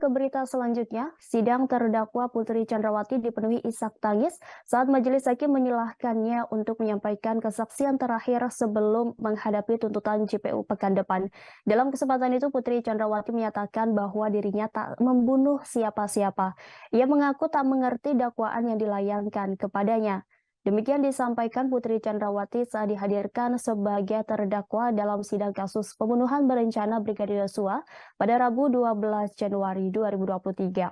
ke berita selanjutnya, sidang terdakwa Putri Chandrawati dipenuhi isak tangis saat majelis hakim menyilahkannya untuk menyampaikan kesaksian terakhir sebelum menghadapi tuntutan JPU pekan depan. Dalam kesempatan itu, Putri Chandrawati menyatakan bahwa dirinya tak membunuh siapa-siapa. Ia mengaku tak mengerti dakwaan yang dilayangkan kepadanya. Demikian disampaikan Putri Chandrawati saat dihadirkan sebagai terdakwa dalam sidang kasus pembunuhan berencana Brigadir Yosua pada Rabu 12 Januari 2023.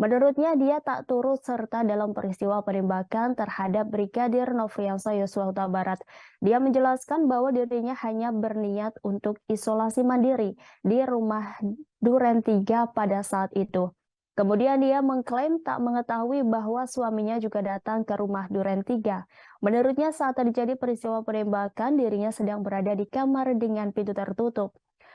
Menurutnya, dia tak turut serta dalam peristiwa penembakan terhadap Brigadir Nofriansah Yosua Huta Barat. Dia menjelaskan bahwa dirinya hanya berniat untuk isolasi mandiri di rumah Duren 3 pada saat itu. Kemudian dia mengklaim tak mengetahui bahwa suaminya juga datang ke rumah Duren 3. Menurutnya saat terjadi peristiwa penembakan, dirinya sedang berada di kamar dengan pintu tertutup.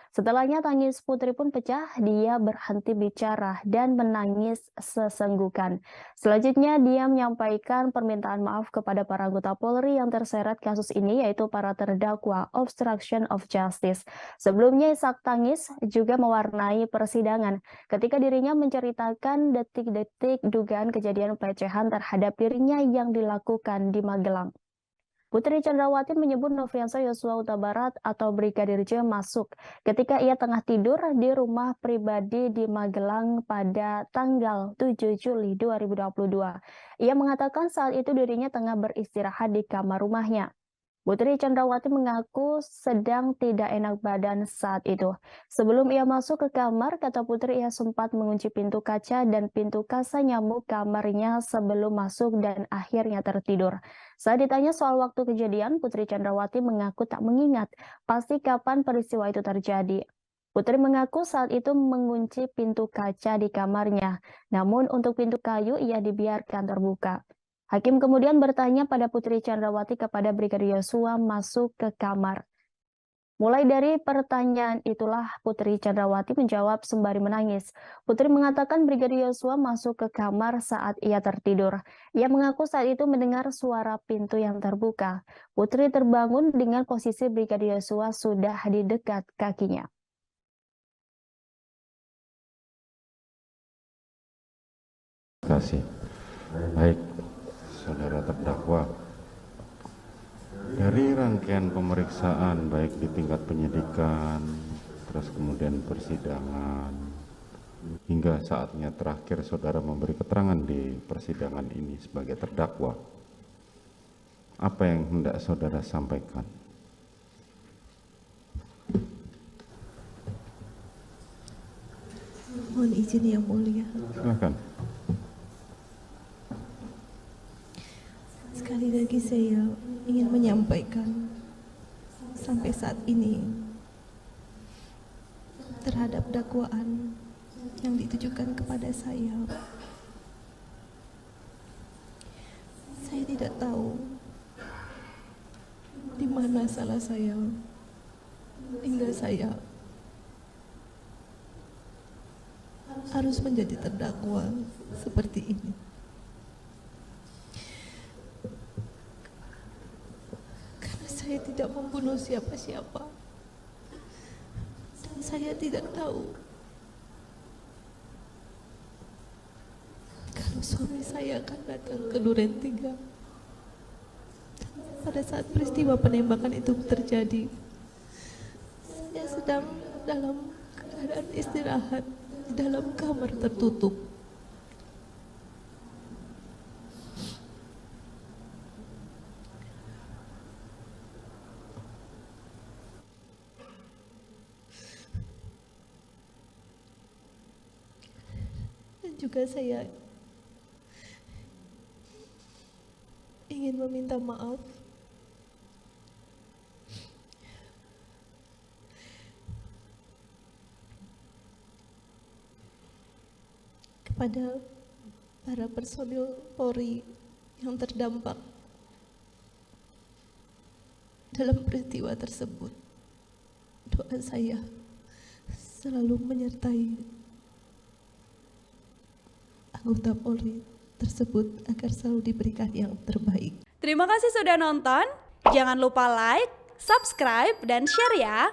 Setelahnya tangis Putri pun pecah, dia berhenti bicara dan menangis sesenggukan. Selanjutnya dia menyampaikan permintaan maaf kepada para anggota Polri yang terseret kasus ini, yaitu para terdakwa obstruction of justice. Sebelumnya isak tangis juga mewarnai persidangan ketika dirinya menceritakan detik-detik dugaan kejadian pelecehan terhadap dirinya yang dilakukan di Magelang. Putri Chandrawati menyebut Nofriansah Yosua Huta Barat atau Brigadir J masuk ketika ia tengah tidur di rumah pribadi di Magelang pada tanggal 7 Juli 2022. Ia mengatakan saat itu dirinya tengah beristirahat di kamar rumahnya. Putri Chandrawati mengaku sedang tidak enak badan saat itu. Sebelum ia masuk ke kamar, kata Putri, ia sempat mengunci pintu kaca dan pintu kasa nyamuk kamarnya sebelum masuk dan akhirnya tertidur. Saat ditanya soal waktu kejadian, Putri Chandrawati mengaku tak mengingat pasti kapan peristiwa itu terjadi. Putri mengaku saat itu mengunci pintu kaca di kamarnya, namun untuk pintu kayu ia dibiarkan terbuka. Hakim kemudian bertanya pada Putri Chandrawati kepada Brigadir Yosua masuk ke kamar. Mulai dari pertanyaan itulah Putri Chandrawati menjawab sembari menangis. Putri mengatakan Brigadir Yosua masuk ke kamar saat ia tertidur. Ia mengaku saat itu mendengar suara pintu yang terbuka. Putri terbangun dengan posisi Brigadir Yosua sudah di dekat kakinya. Terima kasih. Baik, saudara terdakwa, dari rangkaian pemeriksaan baik di tingkat penyidikan, terus kemudian persidangan, hingga saatnya terakhir saudara memberi keterangan di persidangan ini sebagai terdakwa, apa yang hendak saudara sampaikan? Mohon izin yang mulia. Silakan. Sekali lagi saya ingin menyampaikan sampai saat ini terhadap dakwaan yang ditujukan kepada saya tidak tahu di mana salah saya hingga saya harus menjadi terdakwa seperti ini. Saya tidak membunuh siapa-siapa. Dan saya tidak tahu kalau suami saya akan datang ke Duren 3. Dan pada saat peristiwa penembakan itu terjadi, saya sedang dalam keadaan istirahat di dalam kamar tertutup. Juga saya ingin meminta maaf kepada para personil Polri yang terdampak dalam peristiwa tersebut. Doa saya selalu menyertai anggota Polri tersebut agar selalu diberikan yang terbaik. Terima kasih sudah nonton. Jangan lupa like, subscribe, dan share ya.